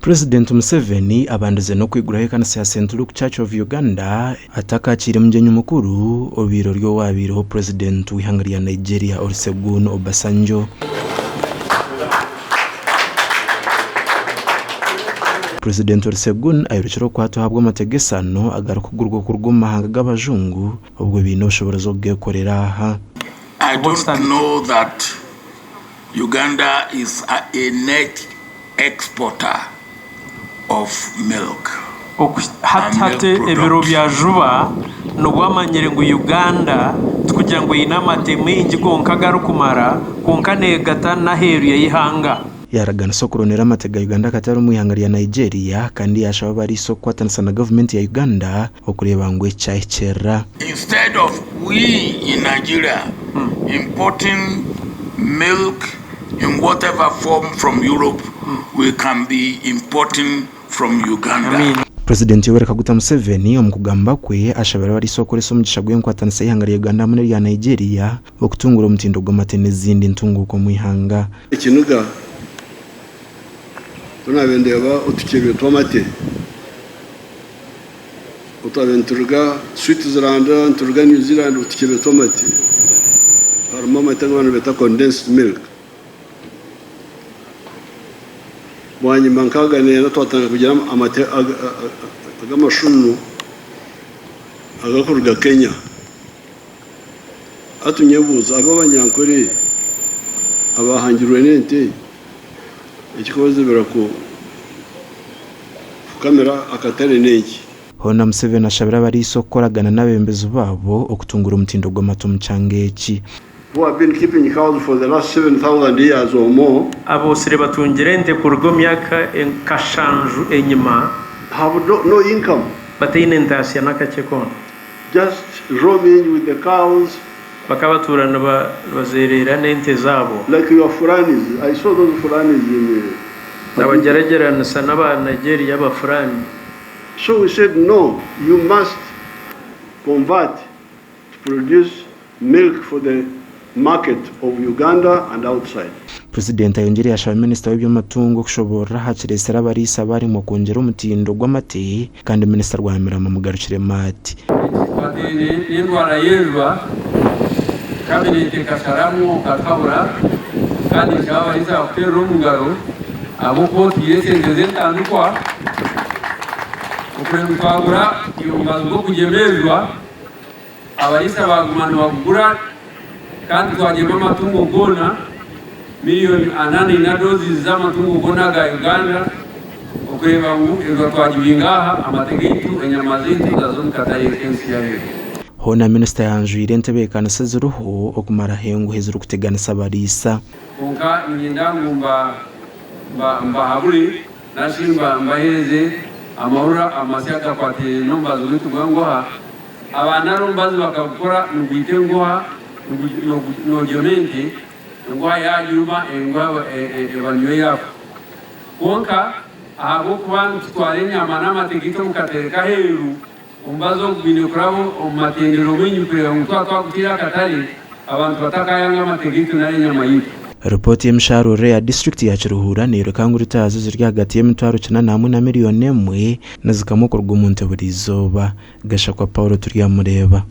President Museveni abanduze no kwiguraho ikanisa ya St. Luke Church of Uganda atakakira mjenyu mukuru obiro ryo wabiriho President w'ihanga ya Nigeria Olusegun Obasanjo. President Olusegun ayiruchiro kwatuhabwa amategesano agarukugurwa kurw'amahanga g'abajungu ubwo bintu bushoborazo bwekorera aha. I don't know that Uganda is a net exporter of milk. Hatate ebiro bya juba no gwamanyere ngo Uganda tukugira ngo yinamate mingi konka garukumara konka negata na heru yihanga yaragana sokoronera amatega Uganda katari umuyanga ya Nigeria kandi yashaba bari soko atanasa na government ya Uganda okureba ngo cyahera. Instead of we in Nigeria importing milk in whatever form from Europe, we can be importing from Uganda. President Yoweri Kaguta Museveni omukugamba kwe ashabara bari soko leso mugisha gwenkwatanisa ihanga ya Uganda muri ya Nigeria okutungura omutindo gw'amatene zindi ntunguko mu ihanga. Ikinuga tunabendeba utukebe tomate utabenturga Switzerland nturga New Zealand utukebe tomate harimo amata abantu beta condensed milk bwanyi mankagane na twatanga kugira amate agamashunu agakurga Kenya atunyebuza ababanyankore abahangirwe nente ikikoze birako kamera akatare neki. Hona Museveni ashabira bari sokoragana n'abembezo babo okutungura umutindo gw'amato mucangeki. Who have been keeping cows for the last 7,000 years or more. Abo sire batungirente kurgo myaka enkashanju enyima have no income. Batine ntasiya nakachekona. Just roaming with the cows. Bakabaturana bazerera nente zabo. Like your Fulanis. I saw those Fulanis in Nabageragera sana ba Nigeria ba Fulani. So we said no, you must convert to produce milk for the market of Uganda and outside. President ayongere yashaba minister w'iby'amatungo kushobora hakiresera barisa bari mu kongera umutindo gw'amate kandi minister rwamirama mugarukire mati. Badini indwara yezwa kabinete kasaramu kakabura kandi cyaba isa kutera umugaro abo koti yesengeze tandukwa ukwenda kwagura yumbazo kugemezwa abarisa bagumana bagura kandi twagema amatungo gona miliyoni 8 na dozi z'amatungo gona ga Uganda ukureba ngo twagibingaha amategeko enyamazinzi gazomukataye NCA. Hona minister yanjuire ntebekana sezuruho okumara hengu hezuru kuteganisa barisa konka ingindangumba mbahaburi nashimba mbaheze amahura amasyaka kwate nombazo bitugwangoha abana rombazo bakakora nubite ngoha nogyomente ngoha yajuma engwa ebanywe yapo konka abo kubantu twarenya manama tegito mukatereka heru umbazo binikurabo omatendero mwenyupre umtwa kutira katari abantu batakayanga amategeko n'anyama yitu. Report y'imsharure ya district ya Kiruhura nerekangura itazo ziri hagati y'emitwaro 9 na miliyoni 1 na zikamukorwa umuntu burizoba gashakwa Paulo turi yamureba.